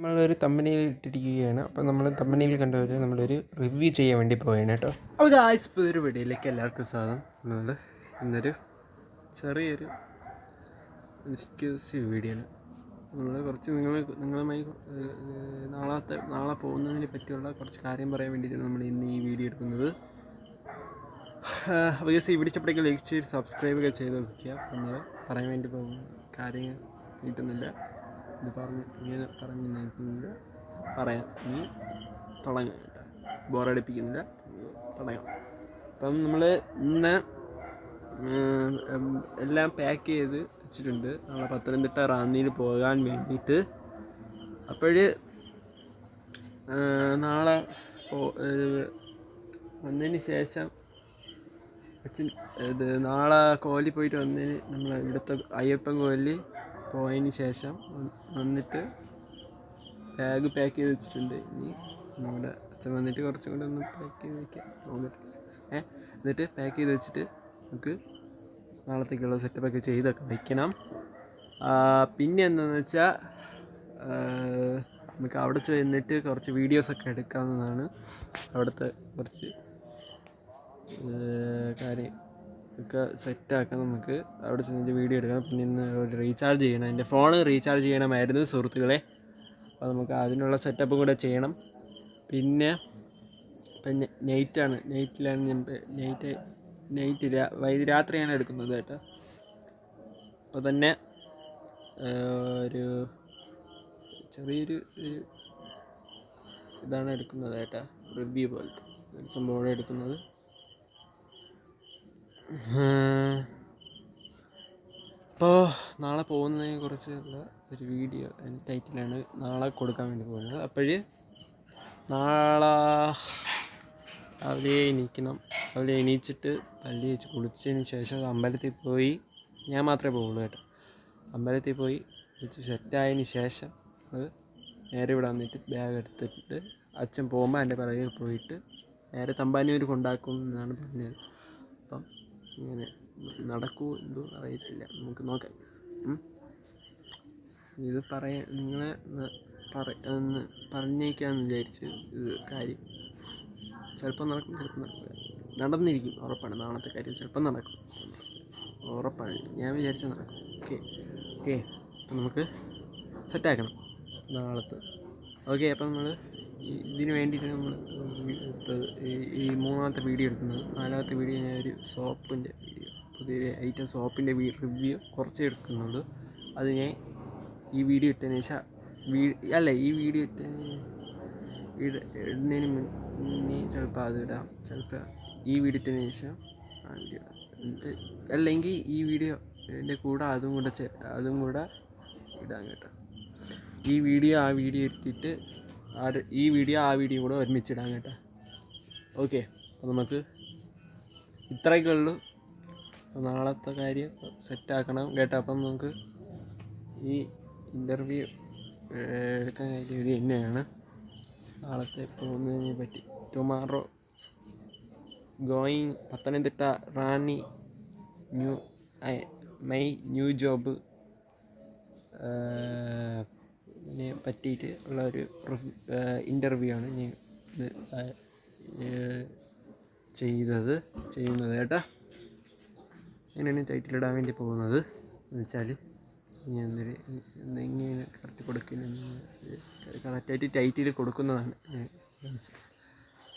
നമ്മളൊരു തമ്പനിയിൽ ഇട്ടിരിക്കുകയാണ്. അപ്പോൾ നമ്മൾ തമ്പനിയിൽ കണ്ടുവരെ നമ്മളൊരു റിവ്യൂ ചെയ്യാൻ വേണ്ടി പോവുകയാണ് കേട്ടോ. അപ്പോൾ ഗായ്സ്, ഇപ്പോൾ ഒരു വീഡിയോയിലേക്ക് എല്ലാവർക്കും സ്വാഗതം. നമ്മൾ ഇന്നൊരു ചെറിയൊരു എക്സ്ക്ലൂസീവ് വീഡിയോ ആണ്. നമ്മൾ കുറച്ച് നിങ്ങളുമായി നാളെ പോകുന്നതിനെ പറ്റിയുള്ള കുറച്ച് കാര്യം പറയാൻ വേണ്ടിയിട്ടാണ് നമ്മൾ ഇന്ന് ഈ വീഡിയോ എടുക്കുന്നത്. അപ്പോൾ ഗൈസ്, ഈ വീഡിയോ ഇഷ്ടപ്പെട്ടെങ്കിൽ ലൈക്ക് ചെയ്ത് സബ്സ്ക്രൈബ് ഒക്കെ ചെയ്ത് നോക്കുക. നമ്മൾ പറയാൻ വേണ്ടി പോകുന്ന കാര്യങ്ങൾ കിട്ടുന്നില്ല, ഇത് പറഞ്ഞു നിൽക്കുന്നില്ല, പറയാം. ഇനി തുടങ്ങാം കേട്ടോ, ബോറടിപ്പിക്കുന്നില്ല, തുടങ്ങാം. അപ്പം നമ്മൾ ഇന്ന് എല്ലാം പാക്ക് ചെയ്ത് വെച്ചിട്ടുണ്ട്. നാളെ പത്തനംതിട്ട റാന്നിയിൽ പോകാൻ വേണ്ടിയിട്ട്. അപ്പോൾ നാളെ വന്നതിന് ശേഷം നാളെ കോലി പോയിട്ട് വന്നതിന് നമ്മൾ ഇവിടുത്തെ അയ്യപ്പൻ കോലി പോയതിന് ശേഷം വന്നിട്ട് ബാഗ് പാക്ക് ചെയ്ത് വെച്ചിട്ടുണ്ട്. ഇനി നമ്മുടെ അച്ഛൻ വന്നിട്ട് കുറച്ചും കൂടെ ഒന്ന് പാക്ക് ചെയ്ത് വയ്ക്കാം എന്നിട്ട് പാക്ക് ചെയ്ത് വെച്ചിട്ട് നമുക്ക് നാളത്തേക്കുള്ള സെറ്റപ്പൊക്കെ ചെയ്തൊക്കെ വയ്ക്കണം. പിന്നെ എന്താണെന്ന് വെച്ചാൽ നമുക്ക് അവിടെ ചെന്നിട്ട് കുറച്ച് വീഡിയോസൊക്കെ എടുക്കാവുന്നതാണ്. അവിടുത്തെ കുറച്ച് കാര്യം ഒക്കെ സെറ്റാക്കാൻ നമുക്ക് അവിടെ ചെന്നിട്ട് വീഡിയോ എടുക്കണം. പിന്നെ ഇന്ന് ഒരു റീചാർജ് ചെയ്യണം, എൻ്റെ ഫോൺ റീചാർജ് ചെയ്യണമായിരുന്നു സുഹൃത്തുക്കളെ. അപ്പോൾ നമുക്ക് അതിനുള്ള സെറ്റപ്പും കൂടെ ചെയ്യണം. പിന്നെ നൈറ്റിലാണ് ഞാൻ രാത്രിയാണ് എടുക്കുന്നത് കേട്ടോ. അപ്പോൾ തന്നെ ഒരു ചെറിയൊരു ഇതാണ് എടുക്കുന്നത് കേട്ടോ, റിവ്യൂ പോലത്തെ സംഭവം എടുക്കുന്നത്. അപ്പോൾ നാളെ പോകുന്നതിനെ കുറിച്ചുള്ള ഒരു വീഡിയോ ടൈറ്റിലാണ് നാളെ കൊടുക്കാൻ വേണ്ടി പോകുന്നത്. അപ്പോൾ നാളെ രാവിലെ എണീച്ചിട്ട് പല്ല് വെച്ച് കുളിച്ചതിന് ശേഷം അമ്പലത്തിൽ പോയി, ഞാൻ മാത്രമേ പോകുള്ളൂ കേട്ടോ. അമ്പലത്തിൽ പോയി സെറ്റായതിന് ശേഷം അത് നേരെ ഇവിടെ വന്നിട്ട് ബാഗ് എടുത്തിട്ട് അച്ഛൻ പോകുമ്പോൾ എൻ്റെ പിറകെ പോയിട്ട് നേരെ തമ്പാനൂർ കൊണ്ടാക്കും എന്നാണ് പറഞ്ഞത്. അപ്പം ഇങ്ങനെ നടക്കുമോ എന്തോ അറിയത്തില്ല, നമുക്ക് നോക്കാം. ഇത് നിങ്ങളെ ഒന്ന് പറഞ്ഞേക്കാമെന്ന് വിചാരിച്ച് ഇത് കാര്യം ചിലപ്പോൾ നടക്കും, ചിലപ്പോൾ നടക്കില്ല. നടന്നിരിക്കും, ഉറപ്പാണ്. നാളത്തെ കാര്യം ചിലപ്പോൾ നടക്കും, ഉറപ്പാണ്. ഞാൻ വിചാരിച്ചാൽ നടക്കും. ഓക്കെ അപ്പം നമുക്ക് സെറ്റാക്കണം നാളത്തെ. ഓക്കെ, അപ്പം നമ്മൾ ഇതിന് വേണ്ടിയിട്ട് നമ്മൾ ഈ മൂന്നാമത്തെ വീഡിയോ എടുക്കുന്നത്. നാലാമത്തെ വീഡിയോ ഞാൻ ഒരു സോപ്പിൻ്റെ വീഡിയോ, പുതിയൊരു ഐറ്റം സോപ്പിൻ്റെ റിവ്യൂ കുറച്ച് എടുക്കുന്നുണ്ട്. അത് ഞാൻ ഈ വീഡിയോ ഇട്ടതിന് ശേഷം ഈ വീഡിയോ ഇടുന്നതിന് മുന്നേ ചിലപ്പോൾ അത് ഇടാം, ചിലപ്പോൾ ഈ വീഡിയോ ഇട്ടതിന് ശേഷം അല്ലെങ്കിൽ ഈ വീഡിയോൻ്റെ കൂടെ അതും കൂടെ ഇടാം കേട്ടോ. ഈ വീഡിയോ എടുത്തിട്ട് ഈ വീഡിയോ കൂടെ ഒരുമിച്ചിടാം കേട്ടോ. ഓക്കെ, അപ്പോൾ നമുക്ക് ഇത്രയൊക്കെ ഉള്ളൂ. നാളത്തെ കാര്യം സെറ്റാക്കണം കേട്ടോ. അപ്പം നമുക്ക് ഈ ഇൻ്റർവ്യൂ എടുക്കാൻ കാര്യം ഇത് തന്നെയാണ്. നാളത്തെ പോകുന്നതിനെ പറ്റി tomorrow going Pathanamthitta Ranni my new job നെ പറ്റിയിട്ട് ഉള്ള ഒരു ഇൻ്റർവ്യൂ ആണ് ഞാൻ ചെയ്യുന്നത് കേട്ടോ. അങ്ങനെയാണ് ടൈറ്റിലിടാൻ വേണ്ടി പോകുന്നത്. എന്ന് വെച്ചാൽ ഞാൻ എങ്ങനെ കറക്റ്റ് കറക്റ്റായിട്ട് ടൈറ്റിൽ കൊടുക്കുന്നതാണ്.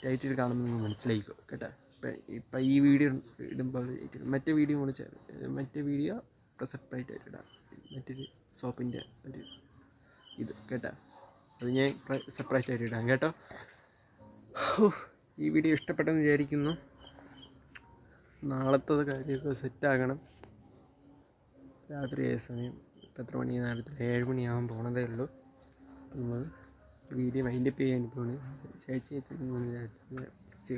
ടൈറ്റിൽ കാണുമ്പോൾ നിങ്ങൾ മനസ്സിലായിക്കോ കേട്ടോ. ഇപ്പം ഈ വീഡിയോ ഇടുമ്പോൾ മറ്റേ വീഡിയോ കൂടെ മറ്റേ വീഡിയോ സെപ്പറേറ്റ് ആയിട്ട് ഇടാം, മറ്റൊരു സോപ്പിൻ്റെ ഒരു ഇത് കേട്ടോ. അത് ഞാൻ സെപ്പറേറ്റ് ആയിട്ട് ഇടാം കേട്ടോ. ഈ വീഡിയോ ഇഷ്ടപ്പെട്ടെന്ന് വിചാരിക്കുന്നു. നാളത്തെ കാര്യമൊക്കെ സെറ്റാകണം. രാത്രിയായ സമയം എത്ര മണി? നേരത്തിൽ 7 മണിയാകാൻ പോണതേ ഉള്ളൂ. നമ്മൾ വീഡിയോ വൈൻഡപ്പ് ചെയ്യാൻ പോണ്. ചേച്ചി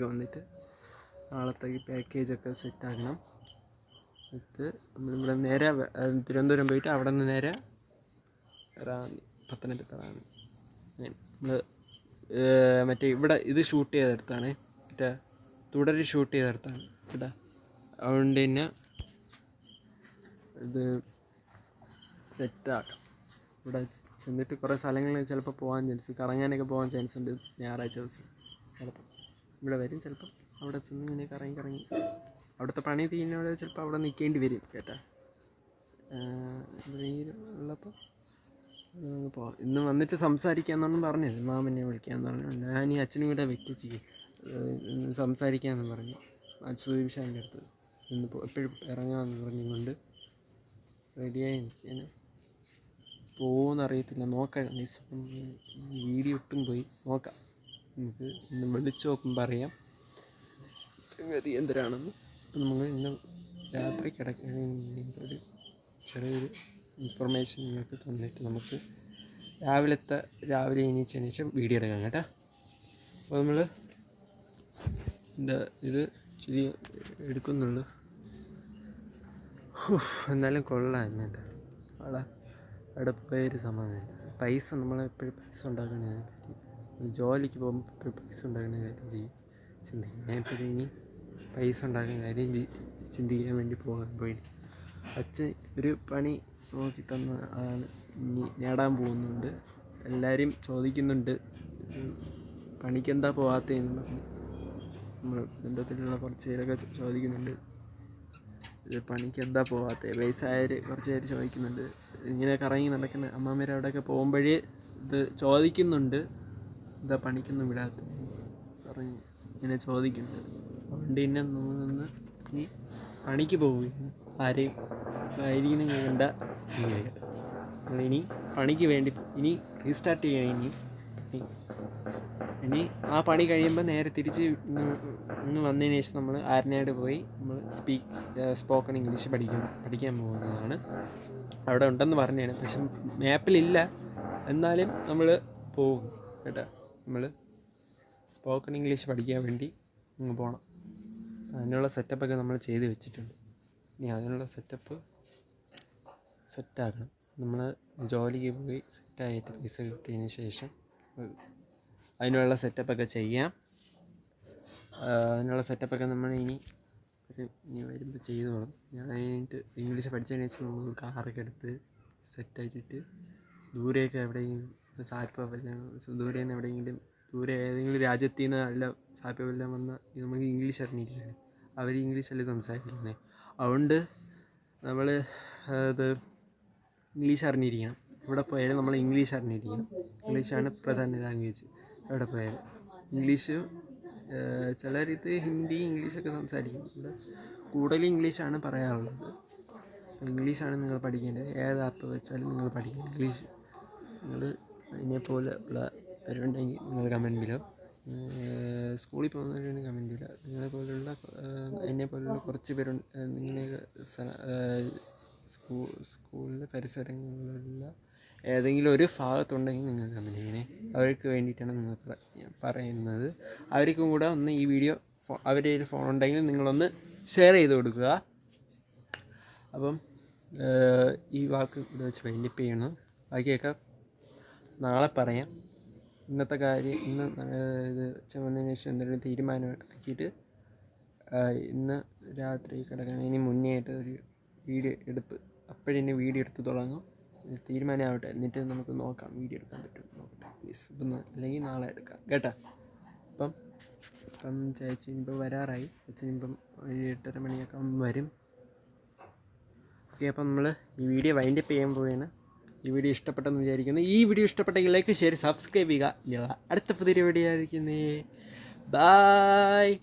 വന്നിട്ട് നാളത്തേക്ക് പാക്കേജൊക്കെ സെറ്റാക്കണം. എന്നിട്ട് നമ്മളിവിടെ നേരെ തിരുവനന്തപുരം പോയിട്ട് അവിടെ നിന്ന് നേരെ പത്തനംതിട്ട റാന്നി. നമ്മൾ മറ്റേ ഇവിടെ ഇത് ഷൂട്ട് ചെയ്തെടുത്താണ്, മറ്റേ തുടരി ഷൂട്ട് ചെയ്തെടുത്താണ് കേട്ടോ. അതുകൊണ്ട് തന്നെ ഇത് സെറ്റാക്കാം. ഇവിടെ എന്നിട്ട് കുറേ സ്ഥലങ്ങളിൽ ചിലപ്പോൾ പോകാൻ ചാൻസ്, കറങ്ങാനൊക്കെ പോകാൻ ചാൻസ് ഉണ്ട് ഞായറാഴ്ച ദിവസം. ചിലപ്പം ഇവിടെ വരും, ചിലപ്പം അവിടെ ചെന്ന് ഇങ്ങനെ കറങ്ങി അവിടുത്തെ പണി തീരുന്നവിടെ ചിലപ്പോൾ അവിടെ നിൽക്കേണ്ടി വരും കേട്ടാ. ഉള്ളപ്പോൾ പോകാം. ഇന്ന് വന്നിട്ട് സംസാരിക്കാമെന്നാണ് പറഞ്ഞത്, മാമനെ വിളിക്കാമെന്ന് പറഞ്ഞു. ഞാൻ ഈ അച്ഛനും കൂടെ വെറ്റിച്ച് സംസാരിക്കാമെന്ന് പറഞ്ഞു സൂര്യവിഷാൻ്റെ അടുത്ത്. ഇന്ന് എപ്പോഴും ഇറങ്ങാമെന്ന് പറഞ്ഞുകൊണ്ട് റെഡിയായി നിൽക്കാൻ. പോകുമെന്നറിയത്തില്ല, നോക്കാം. വീഡിയോ ഇട്ടും പോയി നോക്കാം. നമുക്ക് ഇന്ന് വിളിച്ച് നോക്കുമ്പോൾ അറിയാം സംഗതി എന്തിനാണെന്ന്. അപ്പം നമ്മൾ ഇന്ന് രാത്രി കിടക്കുന്നതിന് ഒരു ചെറിയൊരു ഇൻഫർമേഷൻ നിങ്ങൾക്ക് തന്നിട്ട് നമുക്ക് രാവിലെ എണീച്ചതിന് ശേഷം വീഡിയോ എടുക്കാം കേട്ടോ. അപ്പോൾ നമ്മൾ ഇത് ശരി എടുക്കുന്നുള്ളൂ. എന്നാലും കൊള്ളാം കേട്ടോ. അവിടെ പോയൊരു സമാധാനം. പൈസ നമ്മളെപ്പോഴും പൈസ ഉണ്ടാക്കുന്ന ജോലിക്ക് പോകുമ്പോൾ എപ്പോഴും പൈസ ഉണ്ടാക്കുന്ന കാര്യം ചിന്തിക്കും. ഞാൻ ഇപ്പോൾ ഇനി പൈസ ഉണ്ടാക്കുന്ന കാര്യം ചിന്തിക്കാൻ വേണ്ടി പോയി. അച്ഛൻ ഒരു പണി നോക്കി തന്ന ആണ് ഇനി നേടാൻ പോകുന്നുണ്ട്. എല്ലാവരും ചോദിക്കുന്നുണ്ട് പണിക്കെന്താ പോകാത്തതെന്ന് പറഞ്ഞ്. നമ്മൾ ബന്ധത്തിലുള്ള കുറച്ച് പേരൊക്കെ ചോദിക്കുന്നുണ്ട് പണിക്ക് എന്താ പോകാത്തത്. വയസ്സായവർ കുറച്ച് പേര് ചോദിക്കുന്നുണ്ട്. ഇങ്ങനെ കറങ്ങി നടക്കുന്ന അമ്മമാർ അവിടെയൊക്കെ പോകുമ്പോഴേ ഇത് ചോദിക്കുന്നുണ്ട്, എന്താ പണിക്കൊന്നും വിടാത്ത പറഞ്ഞ് ഇങ്ങനെ ചോദിക്കുന്നുണ്ട്. അതുകൊണ്ട് ഇന്നെ നിന്ന് നീ പണിക്ക് പോവുകയാണ്, ആരെയും ആയിരിക്കും വേണ്ട. നമ്മളിനി പണിക്ക് വേണ്ടി ഇനി റീസ്റ്റാർട്ട് ചെയ്യണം. ഇനി ആ പണി കഴിയുമ്പോൾ നേരെ തിരിച്ച് ഇന്ന് വന്നതിന് ശേഷം നമ്മൾ ആരനാട് പോയി നമ്മൾ സ്പോക്കൺ ഇംഗ്ലീഷ് പഠിക്കാൻ പോകുന്നതാണ്. അവിടെ ഉണ്ടെന്ന് പറഞ്ഞാണ്, പക്ഷെ മാപ്പിലില്ല. എന്നാലും നമ്മൾ പോകും കേട്ടോ. നമ്മൾ സ്പോക്കൺ ഇംഗ്ലീഷ് പഠിക്കാൻ വേണ്ടി അങ്ങ് പോകണം. അതിനുള്ള സെറ്റപ്പൊക്കെ നമ്മൾ ചെയ്ത് വെച്ചിട്ടുണ്ട്. ഇനി അതിനുള്ള സെറ്റാക്കണം. നമ്മൾ ജോലിക്ക് പോയി സെറ്റായിട്ട് പൈസ കിട്ടിയതിന് ശേഷം അതിനുള്ള സെറ്റപ്പൊക്കെ ചെയ്യാം. അതിനുള്ള സെറ്റപ്പൊക്കെ നമ്മൾ ഇനി വരുമ്പോൾ ചെയ്തോളും. ഞാൻ കഴിഞ്ഞിട്ട് ഇംഗ്ലീഷ് പഠിച്ചതിന് ശേഷം നമ്മൾ കാറൊക്കെ എടുത്ത് സെറ്റാക്കിയിട്ട് ദൂരെയൊക്കെ എവിടെയെങ്കിലും ദൂരെ നിന്ന് എവിടെയെങ്കിലും ദൂരെ ഏതെങ്കിലും രാജ്യത്തിൽ നിന്ന് അല്ല സാധ്യമെല്ലാം വന്നാൽ നമുക്ക് ഇംഗ്ലീഷ് അറിഞ്ഞിരിക്കുകയാണ്. അവർ ഇംഗ്ലീഷല്ലേ സംസാരിക്കുന്നത്. അതുകൊണ്ട് നമ്മൾ അത് ഇംഗ്ലീഷ് അറിഞ്ഞിരിക്കണം. ഇവിടെ പോയാലും നമ്മൾ ഇംഗ്ലീഷ് അറിഞ്ഞിരിക്കണം. ഇംഗ്ലീഷാണ് പ്രധാന ലാംഗ്വേജ്. എവിടെ പോയാലും ഇംഗ്ലീഷ്. ചിലരിത് ഹിന്ദി ഇംഗ്ലീഷൊക്കെ സംസാരിക്കും. ഇവിടെ കൂടുതൽ ഇംഗ്ലീഷാണ് പറയാറുള്ളത്. ഇംഗ്ലീഷാണ് നിങ്ങൾ പഠിക്കേണ്ടത്. ഏത് ആപ്പ് വെച്ചാലും നിങ്ങൾ പഠിക്കണം ഇംഗ്ലീഷ്. നിങ്ങൾ അതിനെപ്പോലെ ഉള്ളവരുണ്ടെങ്കിൽ നിങ്ങൾ കമൻറ്റിലോ, സ്കൂളിൽ പോകുന്നവരുണ്ടെങ്കിൽ കമൻറ്റിലോ, നിങ്ങളെപ്പോലുള്ള എന്നെപ്പോലുള്ള കുറച്ച് പേരുണ്ട്. ഇങ്ങനെ സ്കൂളിലെ പരിസരങ്ങളിലുള്ള ഏതെങ്കിലും ഒരു ഭാഗത്തുണ്ടെങ്കിൽ നിങ്ങൾ കമൻറ്റ് ചെയ്യണേ. അവർക്ക് വേണ്ടിയിട്ടാണ് നിങ്ങൾ പറയുന്നത്. അവർക്കും കൂടെ ഒന്ന് ഈ വീഡിയോ അവരുടെ ഒരു ഫോൺ ഉണ്ടെങ്കിൽ നിങ്ങളൊന്ന് ഷെയർ ചെയ്ത് കൊടുക്കുക. അപ്പം ഈ വാക്ക് ഇവിടെ വെച്ച് വൈൻഡപ്പ് ചെയ്യണം. ബാക്കിയൊക്കെ നാളെ പറയാം. ഇന്നത്തെ കാര്യം ഇന്ന് ഇത് വന്നതിന് ശേഷം എന്തെങ്കിലും തീരുമാനമാക്കിയിട്ട് ഇന്ന് രാത്രി കിടക്കുന്നതിന് മുന്നേ ആയിട്ട് ഒരു വീഡിയോ എടുപ്പ് അപ്പോഴെന്നെ വീഡിയോ എടുത്ത് തുടങ്ങും. തീരുമാനമാവട്ടെ, എന്നിട്ട് നമുക്ക് നോക്കാം വീഡിയോ എടുക്കാൻ പറ്റും നോക്കട്ടെ പ്ലീസ്. ഇപ്പം അല്ലെങ്കിൽ നാളെ എടുക്കാം കേട്ടോ. അപ്പം ചേച്ചി ഇപ്പോൾ വരാറായി. ചേച്ചി ഇപ്പം ഒരു 8:30 മണിയൊക്കെ വരും. ഓക്കെ, അപ്പം നമ്മൾ ഈ വീഡിയോ വൈൻഡപ്പ് ചെയ്യാൻ പോവുകയാണ്. ഈ വീഡിയോ ഇഷ്ടപ്പെട്ടെന്ന് വിചാരിക്കുന്നു. ഈ വീഡിയോ ഇഷ്ടപ്പെട്ടെങ്കിൽ ലൈക്ക്, ഷെയർ, സബ്സ്ക്രൈബ് ചെയ്യുക. അടുത്ത പുതിയൊരു വീഡിയോ ആയിരിക്കുന്നേ. ബായ്.